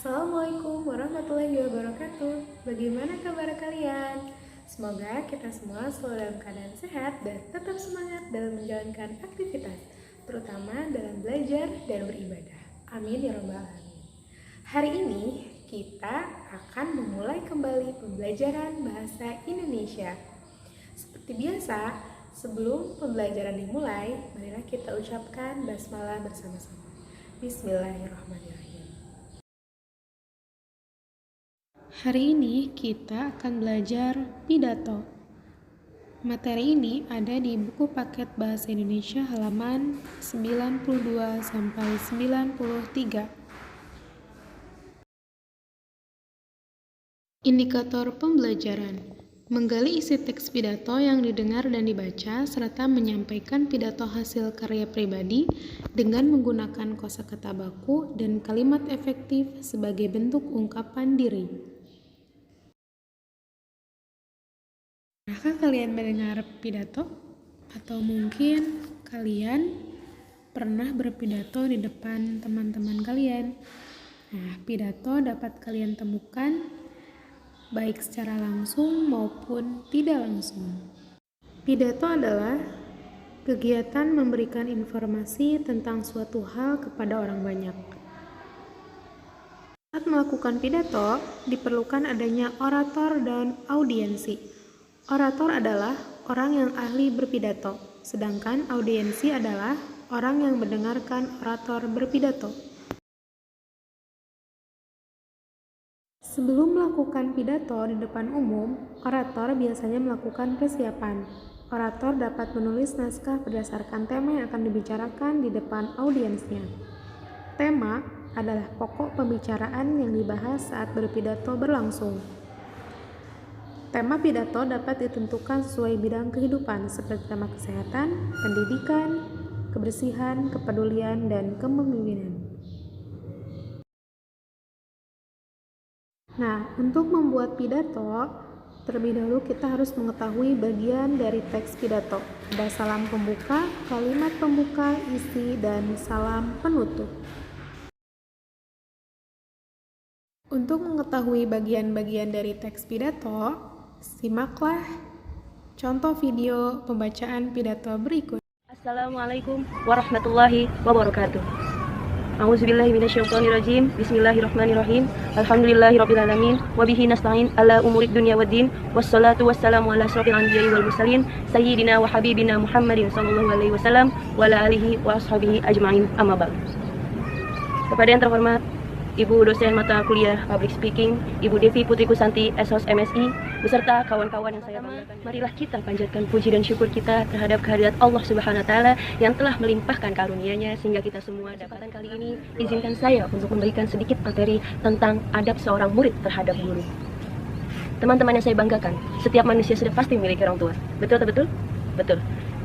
Assalamualaikum warahmatullahi wabarakatuh. Bagaimana kabar kalian? Semoga kita semua selalu dalam keadaan sehat dan tetap semangat dalam menjalankan aktivitas, terutama dalam belajar dan beribadah. Amin ya rabbal alamin. Hari ini kita akan memulai kembali pembelajaran bahasa Indonesia. Seperti biasa, sebelum pembelajaran dimulai, marilah kita ucapkan basmalah bersama-sama. Bismillahirrahmanirrahim. Hari ini kita akan belajar pidato. Materi ini ada di buku paket Bahasa Indonesia halaman 92 sampai 93. Indikator pembelajaran: menggali isi teks pidato yang didengar dan dibaca serta menyampaikan pidato hasil karya pribadi dengan menggunakan kosakata baku dan kalimat efektif sebagai bentuk ungkapan diri. Pernahkah kalian mendengar pidato? Atau mungkin kalian pernah berpidato di depan teman-teman kalian? Nah, pidato dapat kalian temukan baik secara langsung maupun tidak langsung. Pidato adalah kegiatan memberikan informasi tentang suatu hal kepada orang banyak. Saat melakukan pidato, diperlukan adanya orator dan audiensi. Orator adalah orang yang ahli berpidato, sedangkan audiensi adalah orang yang mendengarkan orator berpidato. Sebelum melakukan pidato di depan umum, orator biasanya melakukan persiapan. Orator dapat menulis naskah berdasarkan tema yang akan dibicarakan di depan audiensnya. Tema adalah pokok pembicaraan yang dibahas saat berpidato berlangsung. Tema pidato dapat ditentukan sesuai bidang kehidupan seperti tema kesehatan, pendidikan, kebersihan, kepedulian, dan kepemimpinan. Nah, untuk membuat pidato, terlebih dahulu kita harus mengetahui bagian dari teks pidato. Ada salam pembuka, kalimat pembuka, isi, dan salam penutup. Untuk mengetahui bagian-bagian dari teks pidato, simaklah contoh video pembacaan pidato berikut. Assalamualaikum warahmatullahi wabarakatuh. A'udzubillahi minasyaitonirrajim. Bismillahirrahmanirrahim. Alhamdulillahirabbil alamin wa bihi nasta'in ala umurid dunya waddin. Wassalatu wassalamu ala asyrofil anbiya'i wal mursalin sayyidina wa habibina Muhammadin sallallahu alaihi wasallam wa ala alihi wa ashabihi ajmain. Amma ba'd. Kepada yang terhormat Ibu dosen mata kuliah Public Speaking, Ibu Devi Putri Kusanti, SOS MSI, beserta kawan-kawan yang saya banggakan. Marilah kita panjatkan puji dan syukur kita terhadap kehadirat Allah Subhanahu wa taala yang telah melimpahkan karunia-Nya sehingga kita semua dapat. Kali ini izinkan saya untuk memberikan sedikit materi tentang adab seorang murid terhadap guru. Teman-teman yang saya banggakan, setiap manusia sudah pasti memiliki orang tua. Betul atau betul? Betul.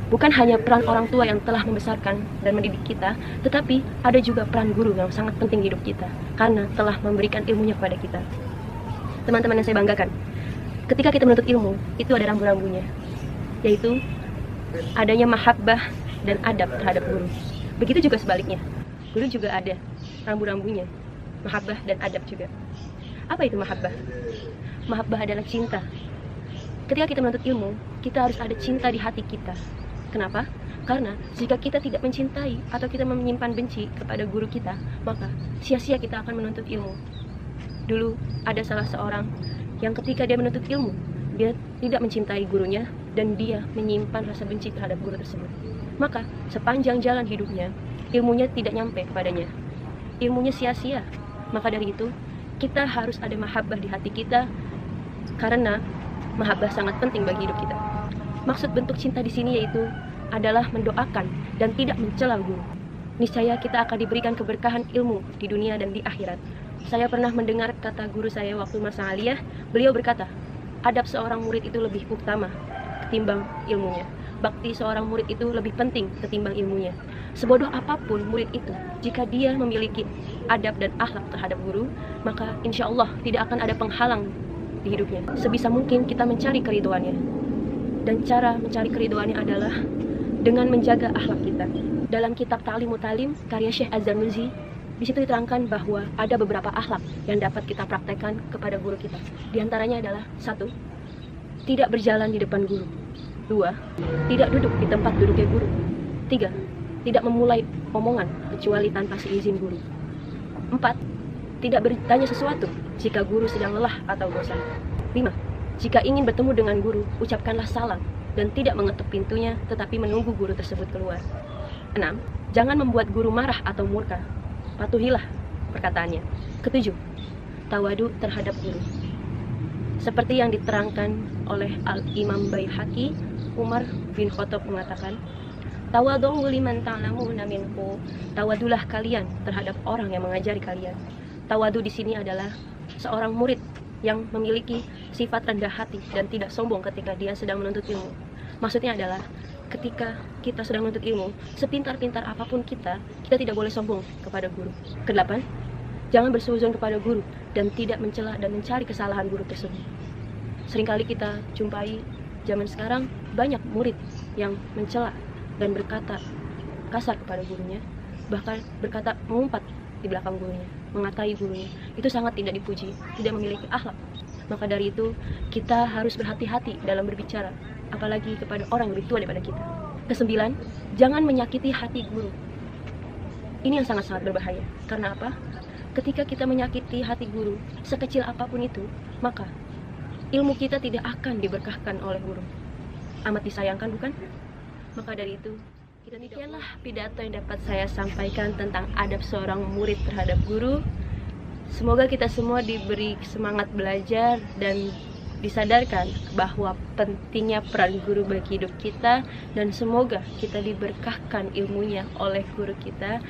Bukan hanya peran orang tua yang telah membesarkan dan mendidik kita, tetapi ada juga peran guru yang sangat penting di hidup kita, karena telah memberikan ilmunya kepada kita. Teman-teman yang saya banggakan, ketika kita menuntut ilmu, itu ada rambu-rambunya, yaitu adanya mahabbah dan adab terhadap guru. Begitu juga sebaliknya, guru juga ada rambu-rambunya, mahabbah dan adab juga. Apa itu mahabbah? Mahabbah adalah cinta. Ketika kita menuntut ilmu, kita harus ada cinta di hati kita. Kenapa? Karena jika kita tidak mencintai atau kita menyimpan benci kepada guru kita, maka sia-sia kita akan menuntut ilmu. Dulu ada salah seorang yang ketika dia menuntut ilmu, dia tidak mencintai gurunya dan dia menyimpan rasa benci terhadap guru tersebut. Maka sepanjang jalan hidupnya, ilmunya tidak nyampe kepadanya. Ilmunya sia-sia. Maka dari itu, kita harus ada mahabbah di hati kita, karena mahabbah sangat penting bagi hidup kita. Maksud bentuk cinta di sini yaitu adalah mendoakan dan tidak mencela guru. Niscaya kita akan diberikan keberkahan ilmu di dunia dan di akhirat. Saya pernah mendengar kata guru saya waktu masa aliyah, beliau berkata, adab seorang murid itu lebih utama ketimbang ilmunya. Bakti seorang murid itu lebih penting ketimbang ilmunya. Sebodoh apapun murid itu, jika dia memiliki adab dan akhlak terhadap guru, maka insya Allah tidak akan ada penghalang di hidupnya. Sebisa mungkin kita mencari keridhoannya. Dan cara mencari keridhoannya adalah dengan menjaga akhlak kita. Dalam kitab Ta'limut Ta'lim karya Syekh Az-Zarnuzi, Di situ diterangkan bahwa ada beberapa akhlak yang dapat kita praktekkan kepada guru kita. Di antaranya adalah 1. Tidak berjalan di depan guru. 2. Tidak duduk di tempat duduknya guru. 3. Tidak memulai omongan kecuali tanpa seizin guru. 4. Tidak bertanya sesuatu jika guru sedang lelah atau bosan. 5. Jika ingin bertemu dengan guru, ucapkanlah salam dan tidak mengetuk pintunya tetapi menunggu guru tersebut keluar. 6. Jangan membuat guru marah atau murka. Patuhilah perkataannya. 7. Tawadu terhadap guru. Seperti yang diterangkan oleh Al-Imam Baihaqi, Umar bin Khattab mengatakan, "Tawadhu liman ta'lamuna minhu." Tawadulah kalian terhadap orang yang mengajari kalian. Tawadu di sini adalah seorang murid yang memiliki sifat rendah hati dan tidak sombong ketika dia sedang menuntut ilmu. Maksudnya adalah ketika kita sedang menuntut ilmu, sepintar-pintar apapun kita tidak boleh sombong kepada guru. Kedelapan, jangan bersuuzon kepada guru dan tidak mencela dan mencari kesalahan guru tersebut. Seringkali kita jumpai zaman sekarang banyak murid yang mencela dan berkata kasar kepada gurunya, bahkan berkata mengumpat di belakang gurunya, mengatai gurunya. Itu sangat tidak dipuji, tidak memiliki akhlak. Maka dari itu, kita harus berhati-hati dalam berbicara, apalagi kepada orang yang lebih tua daripada kita. Kesembilan, jangan menyakiti hati guru. Ini yang sangat-sangat berbahaya. Karena apa? Ketika kita menyakiti hati guru, sekecil apapun itu, maka ilmu kita tidak akan diberkahkan oleh guru. Amat disayangkan, bukan? Maka dari itu, demikianlah pidato yang dapat saya sampaikan tentang adab seorang murid terhadap guru. Semoga kita semua diberi semangat belajar dan disadarkan bahwa pentingnya peran guru bagi hidup kita, dan semoga kita diberkahkan ilmunya oleh guru kita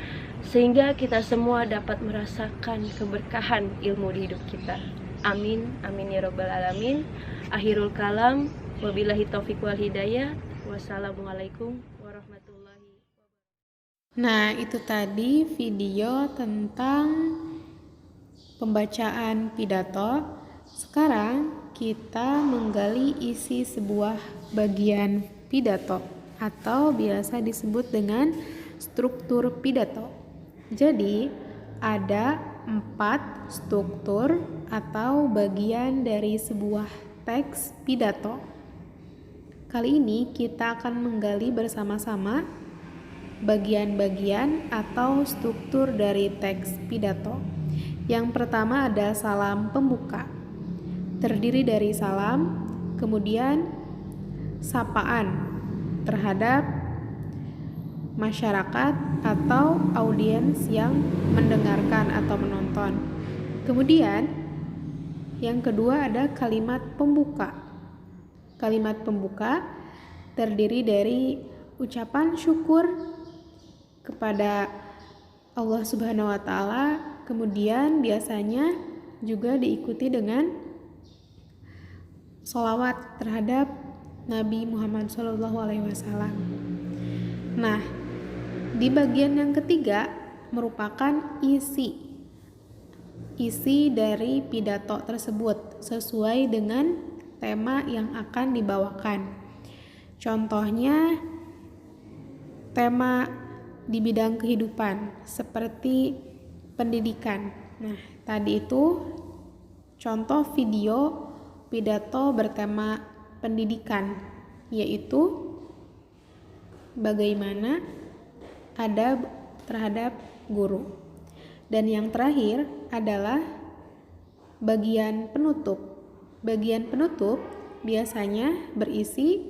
sehingga kita semua dapat merasakan keberkahan ilmu di hidup kita. Amin, amin ya rabbal alamin. Akhirul kalam, wabillahi taufiq wal hidayah. Wassalamualaikum warahmatullahi wabarakatuh. Nah, itu tadi video tentang pembacaan pidato. Sekarang kita menggali isi sebuah bagian pidato atau biasa disebut dengan struktur pidato. Jadi, ada 4 struktur atau bagian dari sebuah teks pidato. Kali ini kita akan menggali bersama-sama bagian-bagian atau struktur dari teks pidato. Yang pertama ada salam pembuka. Terdiri dari salam, kemudian sapaan terhadap masyarakat atau audiens yang mendengarkan atau menonton. Kemudian yang kedua ada kalimat pembuka. Kalimat pembuka terdiri dari ucapan syukur kepada Allah Subhanahu wa taala, kemudian biasanya juga diikuti dengan sholawat terhadap Nabi Muhammad SAW. Nah, di bagian yang ketiga merupakan isi dari pidato tersebut sesuai dengan tema yang akan dibawakan. Contohnya tema di bidang kehidupan seperti pendidikan. Nah, tadi itu contoh video pidato bertema pendidikan, yaitu bagaimana adab terhadap guru. Dan yang terakhir adalah bagian penutup. Bagian penutup biasanya berisi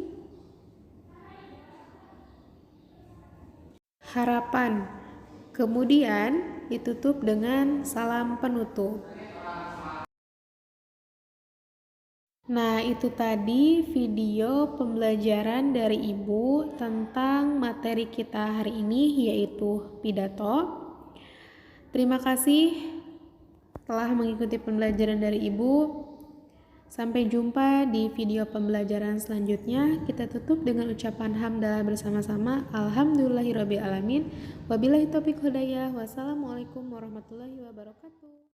harapan, kemudian ditutup dengan salam penutup. Nah, itu tadi video pembelajaran dari Ibu tentang materi kita hari ini, yaitu pidato. Terima kasih telah mengikuti pembelajaran dari Ibu. Sampai jumpa di video pembelajaran selanjutnya. Kita tutup dengan ucapan hamdalah bersama-sama. Alhamdulillahirabbil alamin. Wabillahi taufiq hidayah. Wassalamualaikum warahmatullahi wabarakatuh.